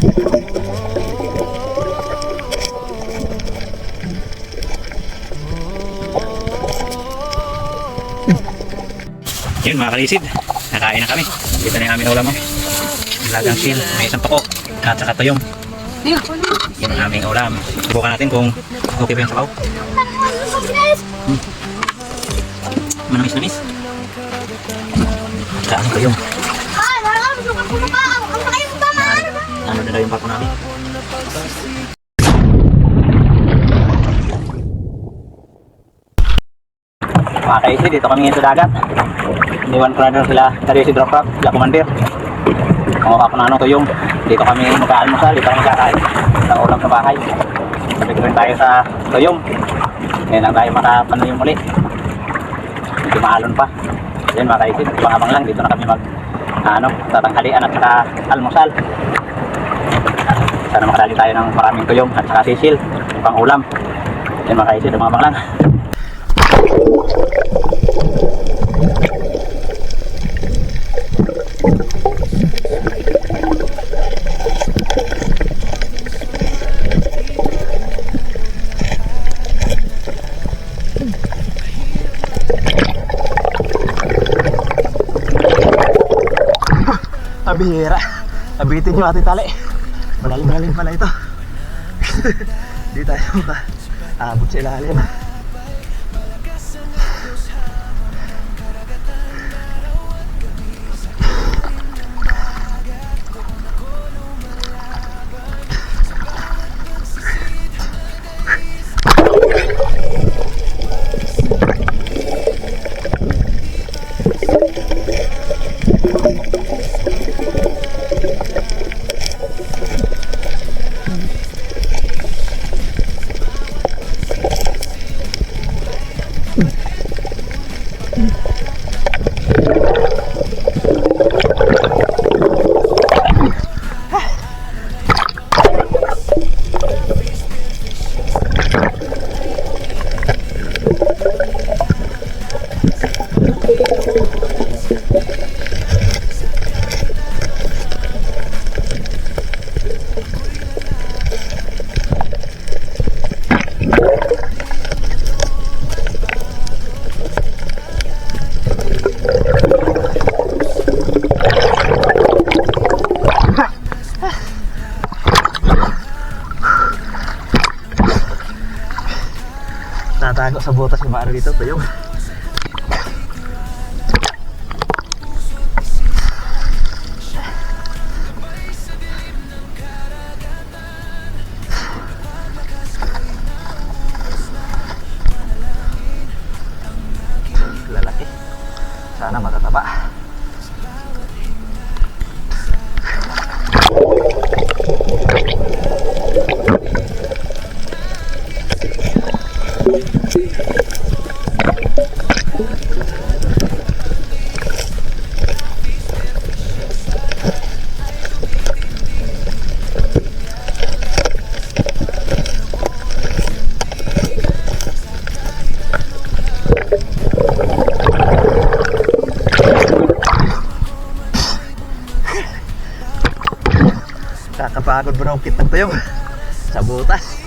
Yun mga kalisid, nakain na kami. Dito na yung aming ulam mo. Lagang sil, may isang pako at saka tuyong. Yun ang aming ulam. Subukan natin kung okay ba yung sabaw. Manamis-namis. At saka ang tuyong. Ano na daw yung pako namin. Mga kalisid, dito kami ngayon sa dagat. Iniwan ko na doon sila si Drop Rock, sila Commander. Kumawa ko na ano tuyong. Dito kami mag-aalmusal, dito kami kakain sa ulam sa bahay. Sabi ko rin tayo sa tuyong. Ngayon lang tayo makapano yung muli. Medyo maalon pa. Yan mga kaisid, abang lang. Dito na kami tatanghalian at saka almusal. Sana makadali tayo ng maraming tuyong at saka sisil, pang ulam. Yan mga kaisid, abang lang. Abihira. Abitin nyo ating tali. Malalim-lalim pala ito. Di tayo makaabot sa ilalim. Natago sa butas yung maano dito, tuyong. Lalaki. Sana matataba. Kakapagod bro, kit ng tuyong sa butas.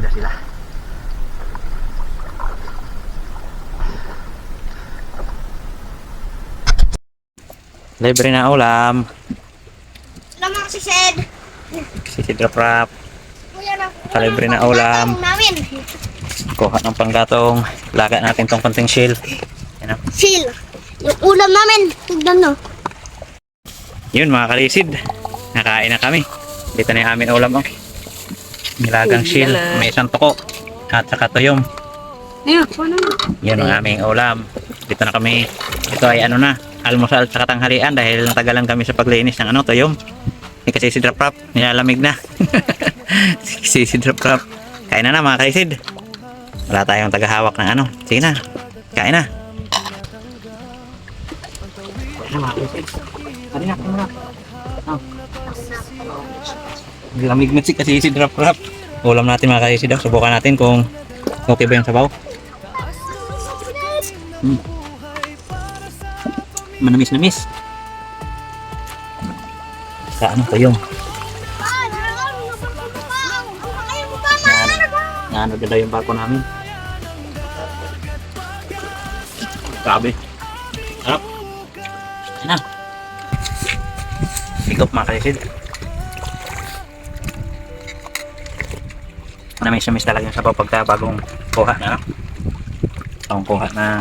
na sila. Libre na ulam. Lamang si Sed. Si Drop Rap. Kuya na. Kalibre na ulam. Namin. Kuha ng panggatong. Laga natin tong konting shield. Yan o. Sil. Yung ulam namin. Tignan no. Yun mga kalisid. Nakain na kami. Dito na yung amin ulam o. Nilagang shield. May isang tuko. At saka tuyom. Yan ang aming ulam. Dito na kami. Ito ay ano na. Almusal at saka tanghalian dahil natagalan kami sa paglinis ng ano, tuyom. Kasi si Drop Rap, nilalamig na. si Drop Rap. Kain na mga kaisid. Wala tayong tagahawak ng ano. Sige na. Kain na. Kain na mga kaisid. Kain na. Lamig na kasi si Drop Rap. Ulam natin mga kaisid. Subukan natin kung okay ba yung sabaw. Manamis-namis. Sa ano tuyom. Ano dala yung barko namin. Grabe. Harap. Ayan na. Higop mga kalisid. Manamis-namis talaga yung sabaw pagka bagong kuha na. Bagong kuha na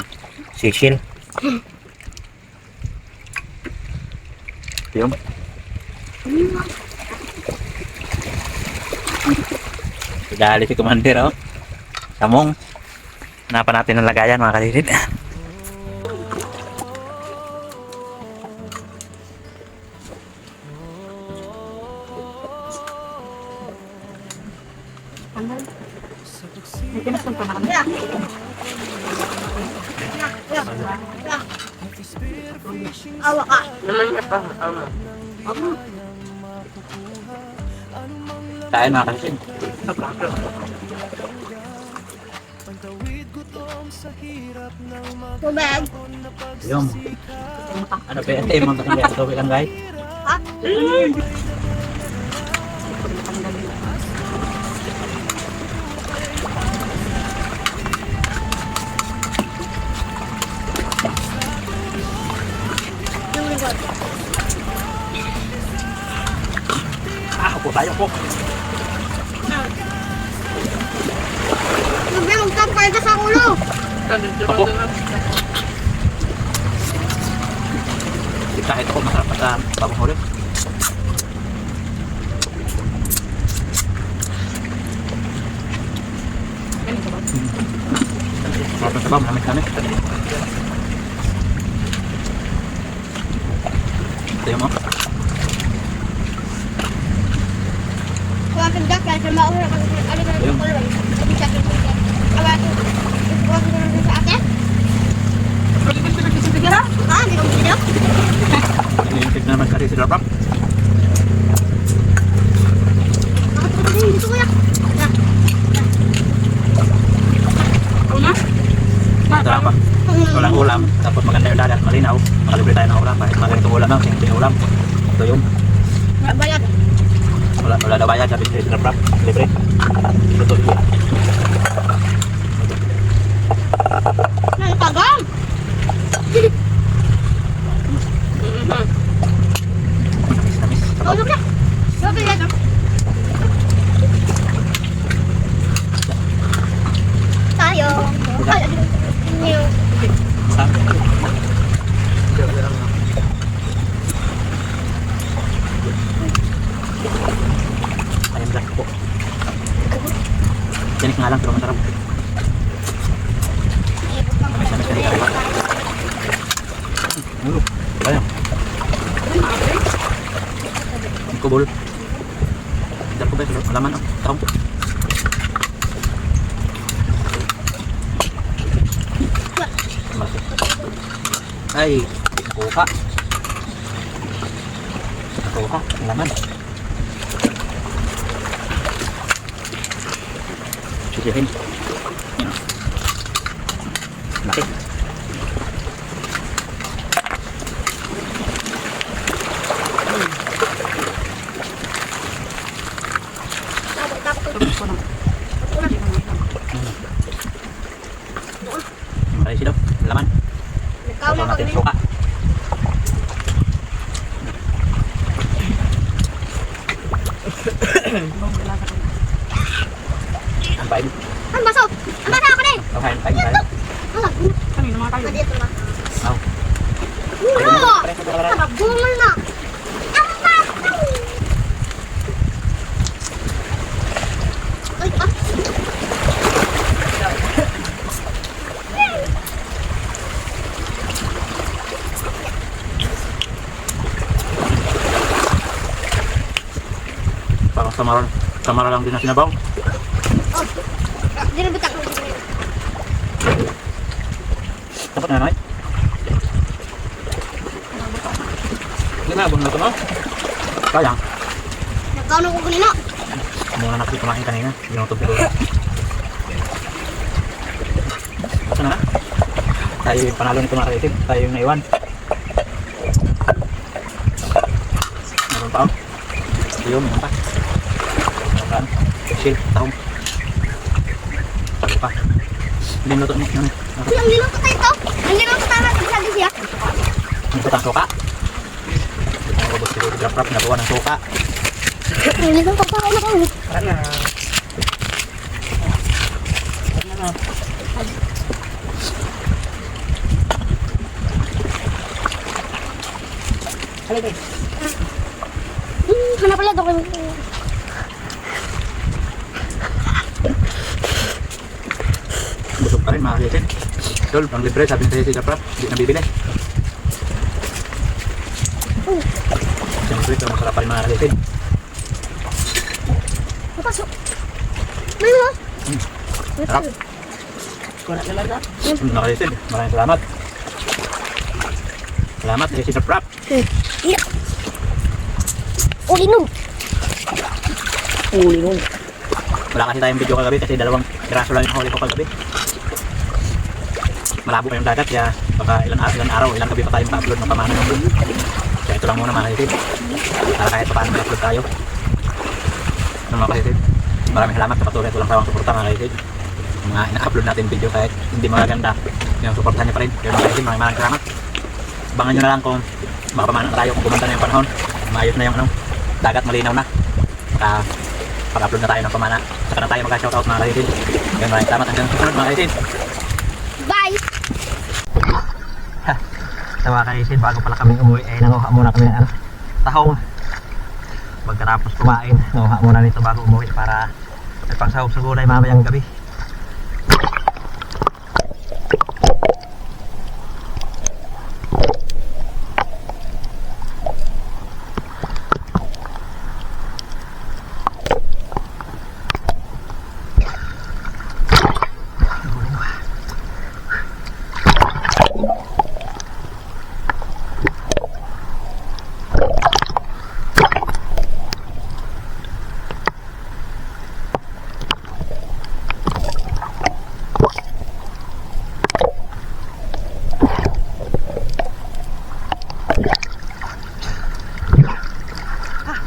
sisil. Tuyom. Dali si Commander oh. Samong. Hanapan natin ng lagayan mga kalisid. Awa ka. Kain mga kalisid. Tubig. Tuyom. Ano pa yan? Mga kakambay. Ito lang guys. Ha? Upo tayo po. Sabi magkampay ka sa ulo. Opo. Kahit ako masarap pa sa bagong huli. Masarap na sabaw, malamig-lamig. Ito yung mga. Kuwakin ka kaya mau na kasi alin na yung kulay. Sabi sa akin. Kuwakin ka na sa akin. Ah, hindi ko video. Nilimpit na naman kasi si Drop Rap. Dito kuya. Masarap pa. Walang ulam. Tapos maganda yung dagat, malinaw. Makalibre tayo ng ulam. Kahit maganitong ulam lang, simple ulam. Ito yung Bayad. wala na bayad. Sabi si Drop Rap. Libre. Ito yung Nagtagang. namis. Tulog na. Sabi yan. Tayo. New. Ayun lang po. Tinik nga lang pero masarap. Namis ka rin kaliwa. Ayan. Kubol. Dar ko ba ito? Malaman oh. Tarong. Malaki. Ay, kuha. Kuha, malaman. Sisihin. Yan. Laki. natin suka. Ang pain. Ang baso! Ang baso ako na eh! Ang pain tayo. Kanina mga tayo. Dito na. Aw. Muro! Nabungal na! Ang baso! Ay, ah! Parang samara lang din na sinabaw. Oh! Dinabitak ko. Dapat na, Nay. Hindi na, abon na ito, no? Sayang. Nagkano ko kanina. Muna na kasi kumain kanina. Binutog ko. Basta na. Tayo yung panalo nito mga kaitin. Tayo yung naiwan. Meron pa, oh. Ayun, meron pa. Saan? Chill, tahong. Sabi pa. Hindi luto mo. Yun, Ang niluto tayo ito. Ang niluto tayo natin sa siya. ang putang suka. Ang robot si Grab Rap, nabuwa ng suka. Ang niluto tayo na kami. Ano? Hanap pala ito kami. Busog pa rin mga kaitin. Tol, pang libre, sabi ng si Grab Rap, hindi na bibili. Siyempre, ito masarap pa rin mga kaitin. Napasok. May mo. Sarap. Mga kaitin, maraming salamat. Salamat kay si Grab Rap. Yeah. Ulinom. Ulinom. Wala kasi tayong video kagabi kasi dalawang piraso lang yung huli ko kagabi. Malabo pa yung dagat kaya baka ilang araw, ilang gabi pa tayo maka-upload ng pamana. Kaya ito lang muna mga kaitin. Para kahit paano ma-upload tayo. Ano mga kaitin? Maraming salamat sa patuloy tulang tawang suporta mga kaitin. Yung mga ina-upload natin video kahit hindi magaganda, yung suportahan niyo pa rin. Kaya mga kaitin, maraming salamat. Abangan nyo na lang kung makapamana tayo kung kumanta na yung panahon. Maayos na yung dagat, malinaw na. Saka pag-upload na tayo ng pamana. Saka na tayo mag-shoutout mga kaitin. Kaya maraming salamat hanggang susunod mga kaitin. Bye. Sa mga kaisin, bago pala kami umuwi, ay nanguha muna kami ng tahong. Pagkatapos kumain, nanguha muna nito bago umuwi para may pangsahog sa gulay mamayang gabi.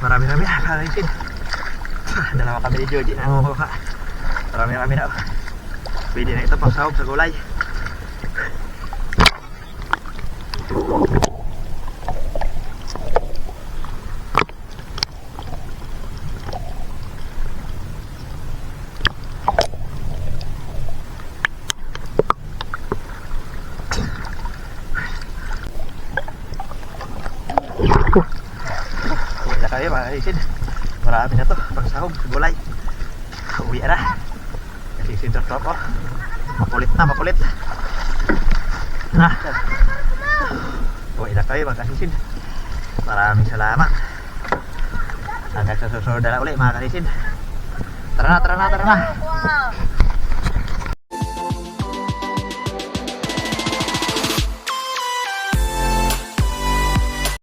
Marami-rami na kakaisin. Dalawa kami ni Georgie na nanguha. Marami-rami na. Pwede na ito pang sahog sa gulay. Tayo mga kaisin, marami na to pang sahog sa gulay. Uwi na kasi si Dr. ko makulit na uwi na kayo mga kaisin. Maraming salamat hanggang sa susunod na ulit mga kaisin. Tara na